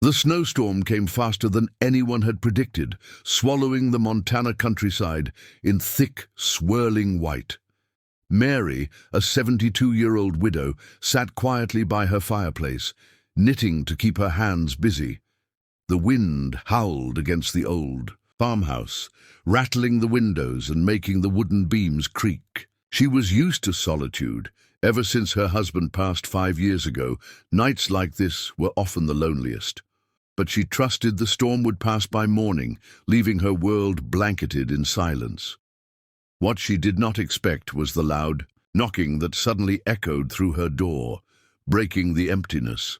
The snowstorm came faster than anyone had predicted, swallowing the Montana countryside in thick, swirling white. Mary, a 72-year-old widow, sat quietly by her fireplace, knitting to keep her hands busy. The wind howled against the old farmhouse, rattling the windows and making the wooden beams creak. She was used to solitude. Ever since her husband passed 5 years ago, nights like this were often the loneliest. But she trusted the storm would pass by morning, leaving her world blanketed in silence. What she did not expect was the loud knocking that suddenly echoed through her door, breaking the emptiness.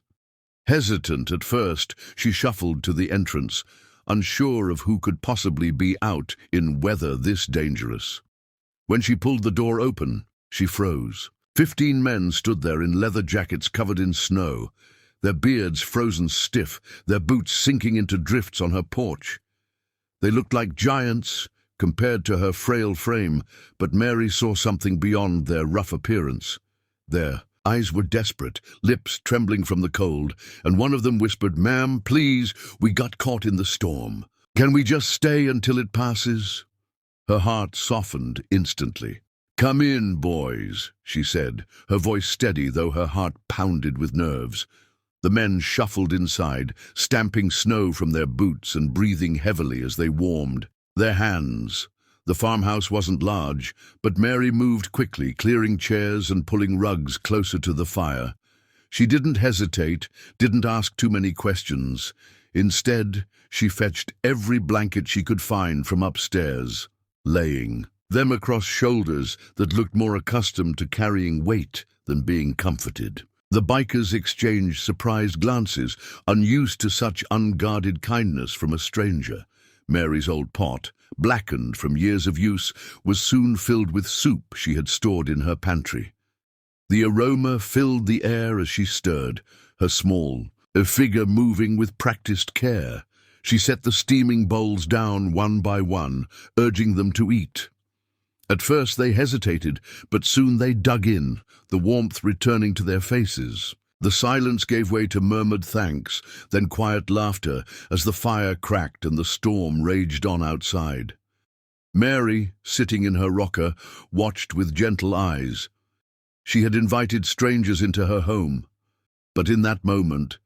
Hesitant at first, she shuffled to the entrance, unsure of who could possibly be out in weather this dangerous. When she pulled the door open, she froze. 15 men stood there in leather jackets covered in snow, their beards frozen stiff, their boots sinking into drifts on her porch. They looked like giants compared to her frail frame, but Mary saw something beyond their rough appearance. Their eyes were desperate, lips trembling from the cold, and one of them whispered, "Ma'am, please, we got caught in the storm. Can we just stay until it passes?" Her heart softened instantly. "Come in, boys," she said, her voice steady though her heart pounded with nerves. The men shuffled inside, stamping snow from their boots and breathing heavily as they warmed their hands. The farmhouse wasn't large, but Mary moved quickly, clearing chairs and pulling rugs closer to the fire. She didn't hesitate, didn't ask too many questions. Instead, she fetched every blanket she could find from upstairs, laying them across shoulders that looked more accustomed to carrying weight than being comforted. The bikers exchanged surprised glances, unused to such unguarded kindness from a stranger. Mary's old pot, blackened from years of use, was soon filled with soup she had stored in her pantry. The aroma filled the air as she stirred, her small figure moving with practiced care. She set the steaming bowls down one by one, urging them to eat. At first they hesitated, but soon they dug in, the warmth returning to their faces. The silence gave way to murmured thanks, then quiet laughter as the fire cracked and the storm raged on outside. Mary, sitting in her rocker, watched with gentle eyes. She had invited strangers into her home, but in that moment,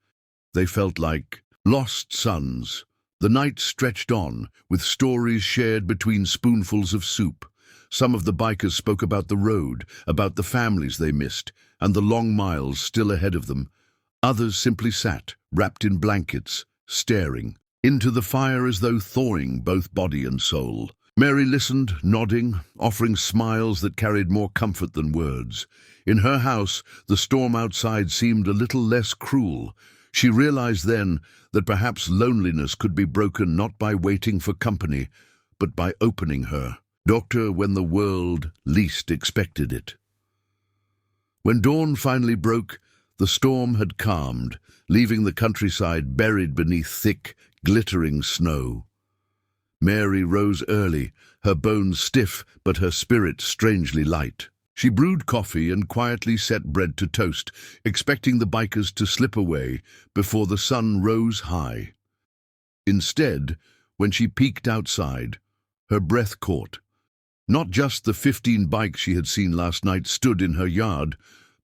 they felt like lost sons. The night stretched on, with stories shared between spoonfuls of soup. Some of the bikers spoke about the road, about the families they missed, and the long miles still ahead of them. Others simply sat, wrapped in blankets, staring into the fire as though thawing both body and soul. Mary listened, nodding, offering smiles that carried more comfort than words. In her house, the storm outside seemed a little less cruel. She realized then that perhaps loneliness could be broken not by waiting for company, but by opening her doctor when the world least expected it. When dawn finally broke, the storm had calmed, leaving the countryside buried beneath thick, glittering snow. Mary rose early, her bones stiff but her spirit strangely light. She brewed coffee and quietly set bread to toast, expecting the bikers to slip away before the sun rose high. Instead, when she peeked outside, her breath caught. Not just the 15 bikes she had seen last night stood in her yard,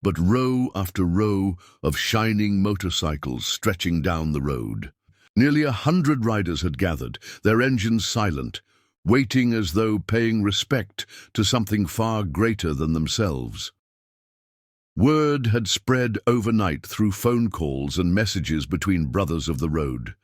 but row after row of shining motorcycles stretching down the road. Nearly 100 riders had gathered, their engines silent, waiting as though paying respect to something far greater than themselves. Word had spread overnight through phone calls and messages between brothers of the road.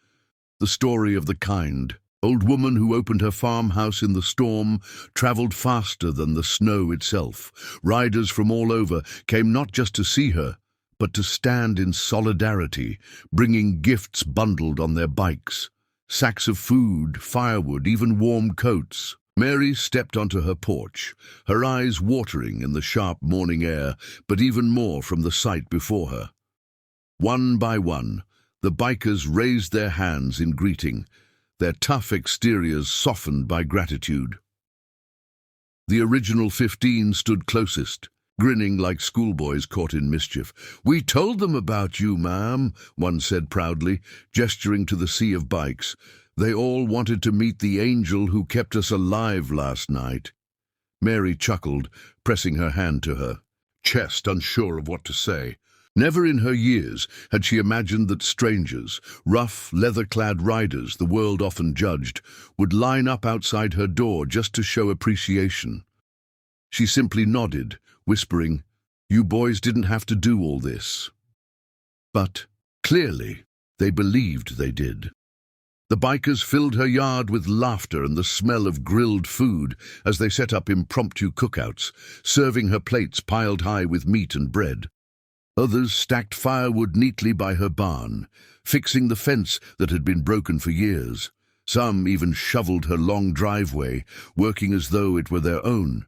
The story of the kind old woman who opened her farmhouse in the storm traveled faster than the snow itself. Riders from all over came not just to see her, but to stand in solidarity, bringing gifts bundled on their bikes. Sacks of food, firewood, even warm coats. Mary stepped onto her porch, her eyes watering in the sharp morning air, but even more from the sight before her. One by one, the bikers raised their hands in greeting, their tough exteriors softened by gratitude. The original 15 stood closest, grinning like schoolboys caught in mischief. "We told them about you, ma'am," one said proudly, gesturing to the sea of bikes. "They all wanted to meet the angel who kept us alive last night." Mary chuckled, pressing her hand to her chest, unsure of what to say. Never in her years had she imagined that strangers, rough, leather-clad riders the world often judged, would line up outside her door just to show appreciation. She simply nodded, whispering, "You boys didn't have to do all this." But, clearly, they believed they did. The bikers filled her yard with laughter and the smell of grilled food as they set up impromptu cookouts, serving her plates piled high with meat and bread. Others stacked firewood neatly by her barn, fixing the fence that had been broken for years. Some even shoveled her long driveway, working as though it were their own.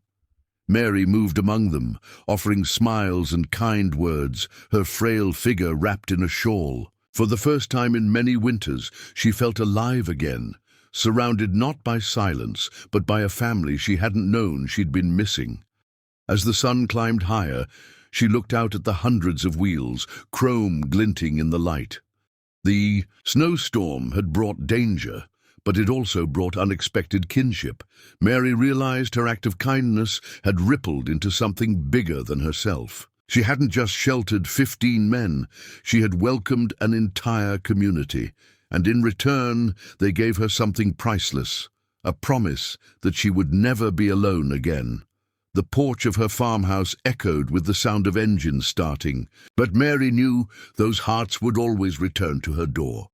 Mary moved among them, offering smiles and kind words, her frail figure wrapped in a shawl. For the first time in many winters, she felt alive again, surrounded not by silence, but by a family she hadn't known she'd been missing. As the sun climbed higher, she looked out at the hundreds of wheels, chrome glinting in the light. The snowstorm had brought danger, but it also brought unexpected kinship. Mary realized her act of kindness had rippled into something bigger than herself. She hadn't just sheltered 15 men, she had welcomed an entire community, and in return they gave her something priceless, a promise that she would never be alone again. The porch of her farmhouse echoed with the sound of engines starting, but Mary knew those hearts would always return to her door.